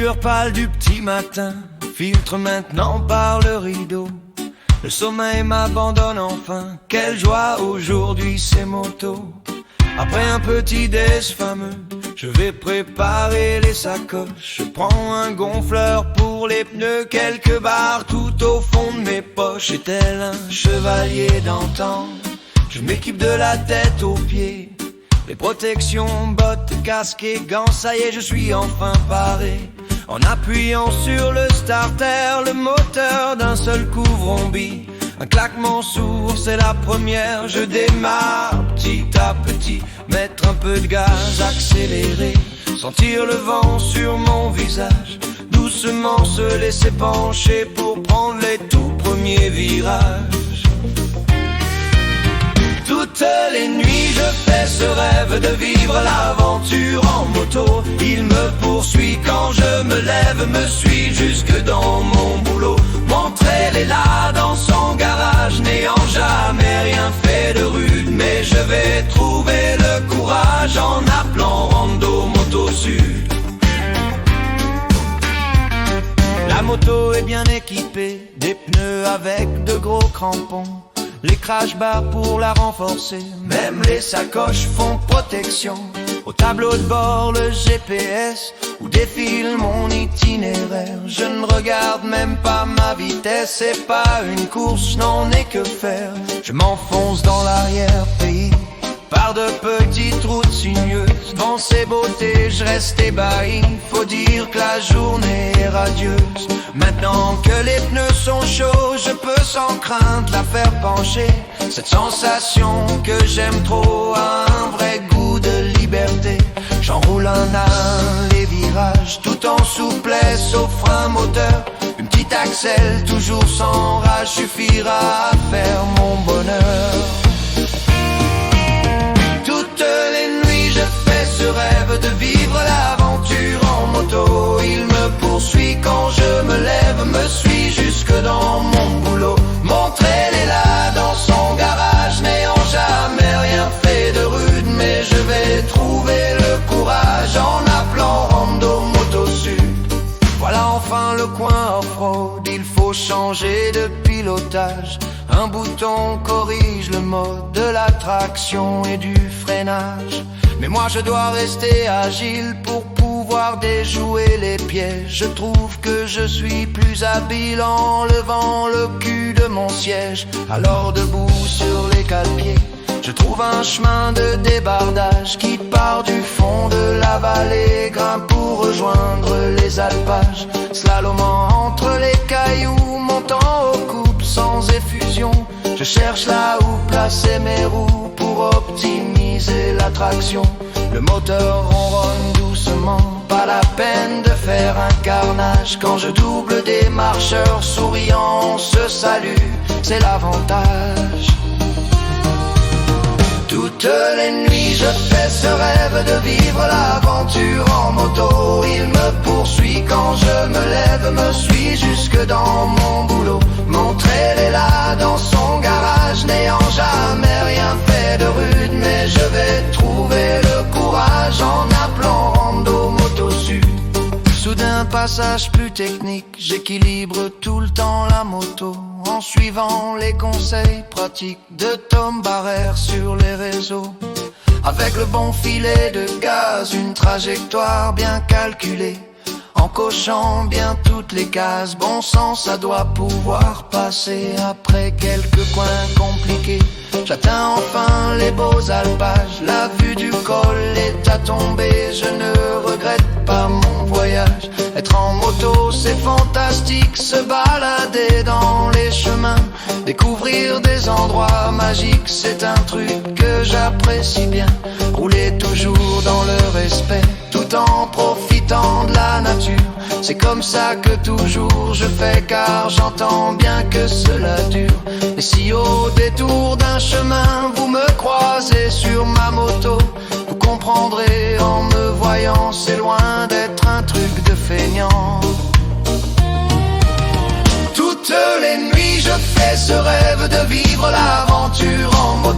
lueur pâle du petit matin filtre maintenant par le rideau. Le sommeil m'abandonne enfin. Quelle joie aujourd'hui ces motos. Après un petit déj fameux, je vais préparer les sacoches. Je prends un gonfleur pour les pneus, quelques barres tout au fond de mes poches. Et tel un chevalier d'antan, je m'équipe de la tête aux pieds. Les protections, bottes, casques et gants, ça y est, je suis enfin paré. En appuyant sur le starter, le moteur d'un seul couvre-ombi. Un claquement sourd, c'est la première, je démarre petit à petit. Mettre un peu de gaz, accélérer, sentir le vent sur mon visage. Doucement se laisser pencher pour prendre les tout premiers virages. Toutes les nuits je fais ce rêve de vivre l'aventure en moto. Il me poursuit quand je me lève, me suit jusque dans mon boulot. Montrer les là dans son garage, n'ayant jamais rien fait de rude. Mais je vais trouver le courage en appelant Rando Moto Sud. La moto est bien équipée, des pneus avec de gros crampons. Les crash bars pour la renforcer, même les sacoches font protection. Au tableau de bord le GPS, où défile mon itinéraire. Je ne regarde même pas ma vitesse, c'est pas une course, je n'en ai que faire. Je m'enfonce dans l'arrière-pays, par de petites routes sinueuses. Dans ces beautés je reste ébahi, faut dire que la journée est radieuse. Maintenant que les pneus sont chauds, je peux sans crainte la faire pencher. Cette sensation que j'aime trop a un vrai goût de liberté. J'enroule un les virages, tout en souplesse au frein moteur. Une petite axelle, toujours sans rage, suffira à faire mon bonheur. Toutes les nuits je fais ce rêve de vivre l'aventure en moto. Il me poursuit quand je me lève, me suit jusque dans mon boulot. Montrer les là dans son garage, n'ayant jamais rien fait de rude. Mais je vais trouver le courage en appelant Rando Moto Sud. Voilà enfin le coin off-road, il faut changer de pilotage. Un bouton corrige le mode de la traction et du freinage. Mais moi je dois rester agile pour pouvoir déjouer les pièges. Je trouve que je suis plus habile en levant le cul de mon siège. Alors debout sur les cale-pieds, je trouve un chemin de débardage qui part du fond de la vallée, grimpe pour rejoindre les alpages. Slalomant entre les cailloux, montant aux coupes sans effusion. Je cherche là où placer mes roues pour optimiser la traction. Le moteur ronronne doucement, pas la peine de faire un carnage. Quand je double des marcheurs souriants, on se salue, c'est l'avantage. Toutes les nuits je fais ce rêve de vivre l'aventure en moto. Il me poursuit quand je me lève, me suit jusque dans mon boulot. Montrer les là dans son garage, n'ayant jamais rien fait de rude. Mais je vais trouver le courage en appelant Rando Moto Sud. Soudain passage plus technique, j'équilibre tout le temps la moto en suivant les conseils pratiques de Tom Barrère sur les réseaux. Avec le bon filet de gaz, une trajectoire bien calculée, en cochant bien toutes les cases. Bon sang, ça doit pouvoir passer après quelques coins compliqués. J'atteins enfin les beaux alpages, la vue du col est à tomber. Je ne regrette pas mon voyage. Être en moto c'est fantastique, se balader dans les chemins, découvrir des endroits magiques, c'est un truc que j'apprécie bien. Rouler toujours dans le respect, tout en profitant de la nature. C'est comme ça que toujours je fais, car j'entends bien que cela dure. Et si au détour d'un chemin vous me croisez sur ma moto, vous comprendrez en me voyant, c'est loin d'être un truc de feignant. Toutes les nuits je fais ce rêve de vivre l'aventure en moto.